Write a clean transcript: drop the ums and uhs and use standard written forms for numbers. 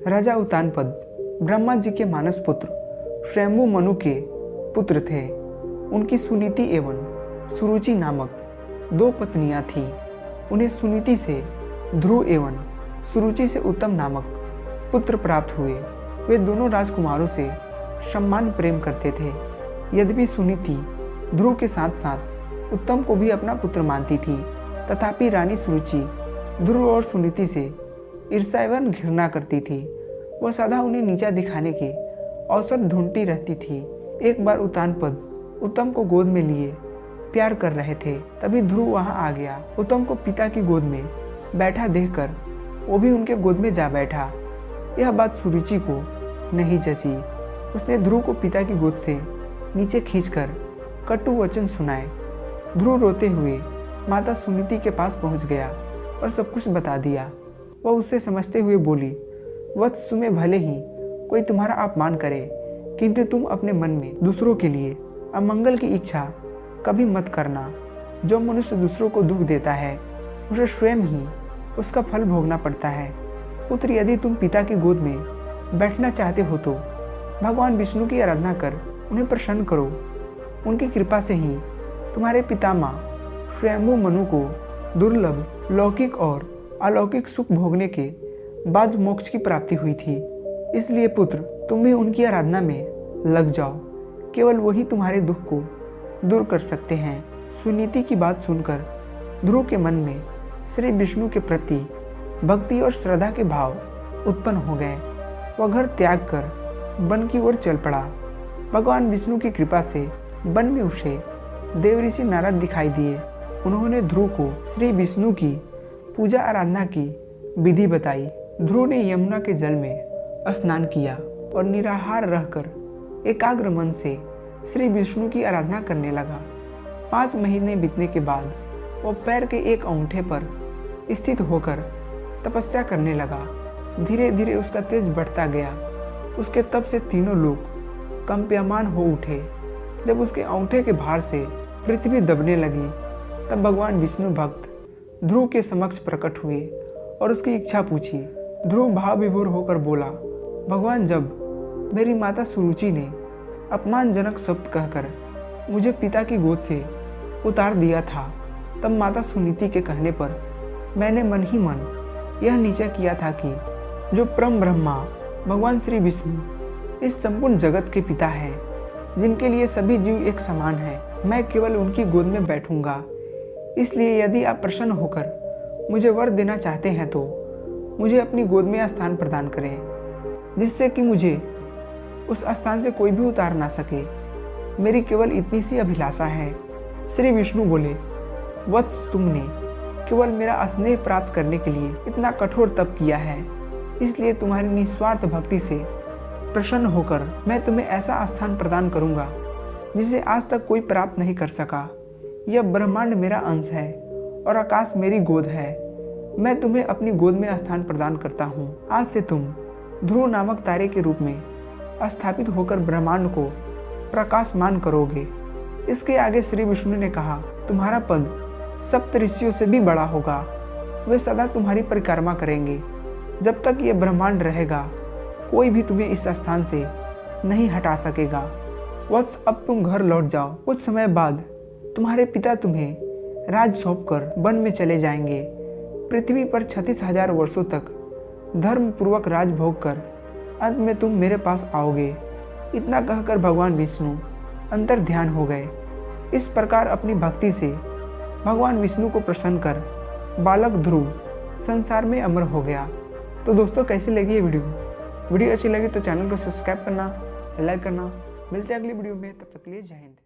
राजा उत्तानपद ब्रह्मा जी के मानस पुत्र स्वयंभू मनु के पुत्र थे। उनकी सुनीति एवं सुरुचि नामक 2 पत्नियां थीं। उन्हें सुनीति से ध्रुव एवं सुरुचि से उत्तम नामक पुत्र प्राप्त हुए। वे दोनों राजकुमारों से सम्मान प्रेम करते थे। यद्यपि सुनीति ध्रुव के साथ साथ उत्तम को भी अपना पुत्र मानती थी, तथापि रानी सुरुचि ध्रुव और सुनीति से ईर्ष्या एवं घृणा करती थी। वह सदा उन्हें नीचा दिखाने के अवसर ढूंढती रहती थी। एक बार उत्तानपद उत्तम को गोद में लिए प्यार कर रहे थे, तभी ध्रुव वहां आ गया। उत्तम को पिता की गोद में बैठा देखकर वो भी उनके गोद में जा बैठा। यह बात सुरुचि को नहीं जची। उसने ध्रुव को पिता की गोद से नीचे खींचकर कटु वचन सुनाए। ध्रुव रोते हुए माता सुनीति के पास पहुंच गया और सब कुछ बता दिया। वह उससे समझते हुए बोली, वत्स, तुम्हें भले ही कोई तुम्हारा अपमान करे, किंतु तुम अपने मन में दूसरों के लिए अमंगल की इच्छा कभी मत करना। जो मनुष्य दूसरों को दुख देता है उसे स्वयं ही उसका फल भोगना पड़ता है। पुत्र, यदि तुम पिता की गोद में बैठना चाहते हो तो भगवान विष्णु की आराधना कर उन्हें प्रसन्न करो। उनकी कृपा से ही तुम्हारे पितामह स्वयंभू मनु को दुर्लभ लौकिक और अलौकिक सुख भोगने के बाद मोक्ष की प्राप्ति हुई थी। इसलिए पुत्र, तुम भी उनकी आराधना में लग जाओ। केवल वही तुम्हारे दुख को दूर कर सकते हैं। सुनीति की बात सुनकर ध्रुव के मन में श्री विष्णु के प्रति भक्ति और श्रद्धा के भाव उत्पन्न हो गए। वह घर त्याग कर वन की ओर चल पड़ा। भगवान विष्णु की कृपा से वन में उसे देवऋषि नारद दिखाई दिए। उन्होंने ध्रुव को श्री विष्णु की पूजा आराधना की विधि बताई। ध्रुव ने यमुना के जल में स्नान किया और निराहार रहकर एकाग्र मन से श्री विष्णु की आराधना करने लगा। 5 महीने बीतने के बाद वह पैर के एक अंगूठे पर स्थित होकर तपस्या करने लगा। धीरे धीरे उसका तेज बढ़ता गया। उसके तप से तीनों लोग कंप्यमान हो उठे। जब उसके अंगूठे के भार से पृथ्वी दबने लगी, तब भगवान विष्णु भक्त ध्रुव के समक्ष प्रकट हुए और उसकी इच्छा पूछी। ध्रुव भाव विभोर होकर बोला, भगवान, जब मेरी माता सुरुचि ने अपमानजनक शब्द कहकर मुझे पिता की गोद से उतार दिया था, तब माता सुनीति के कहने पर मैंने मन ही मन यह निश्चय किया था कि जो परम ब्रह्मा भगवान श्री विष्णु इस संपूर्ण जगत के पिता हैं, जिनके लिए सभी जीव एक समान हैं, मैं केवल उनकी गोद में बैठूंगा। इसलिए यदि आप प्रसन्न होकर मुझे वर देना चाहते हैं तो मुझे अपनी गोद में स्थान प्रदान करें, जिससे कि मुझे उस स्थान से कोई भी उतार ना सके। मेरी केवल इतनी सी अभिलाषा है। श्री विष्णु बोले, वत्स, तुमने केवल मेरा स्नेह प्राप्त करने के लिए इतना कठोर तप किया है, इसलिए तुम्हारी निस्वार्थ भक्ति से प्रसन्न होकर मैं तुम्हें ऐसा स्थान प्रदान करूंगा जिसे आज तक कोई प्राप्त नहीं कर सका। यह ब्रह्मांड मेरा अंश है और आकाश मेरी गोद है। मैं तुम्हें अपनी गोद में स्थान प्रदान करता हूँ। आज से तुम ध्रुव नामक तारे के रूप में स्थापित होकर ब्रह्मांड को प्रकाशमान करोगे। इसके आगे श्री विष्णु ने कहा, तुम्हारा पद सप्त ऋषियों से भी बड़ा होगा। वे सदा तुम्हारी परिक्रमा करेंगे। जब तक ये ब्रह्मांड रहेगा, कोई भी तुम्हें इस स्थान से नहीं हटा सकेगा। वत्स, अब तुम घर लौट जाओ। कुछ समय बाद तुम्हारे पिता तुम्हें राज सौंपकर वन में चले जाएंगे। पृथ्वी पर 36,000 वर्षों तक धर्म पूर्वक राज भोग कर अंत में तुम मेरे पास आओगे। इतना कहकर भगवान विष्णु अंतर ध्यान हो गए। इस प्रकार अपनी भक्ति से भगवान विष्णु को प्रसन्न कर बालक ध्रुव संसार में अमर हो गया। तो दोस्तों, कैसी लगी ये वीडियो अच्छी लगी तो चैनल को सब्सक्राइब करना, लाइक करना। मिलते हैं अगली वीडियो में, तब तक के लिए जय हिंद।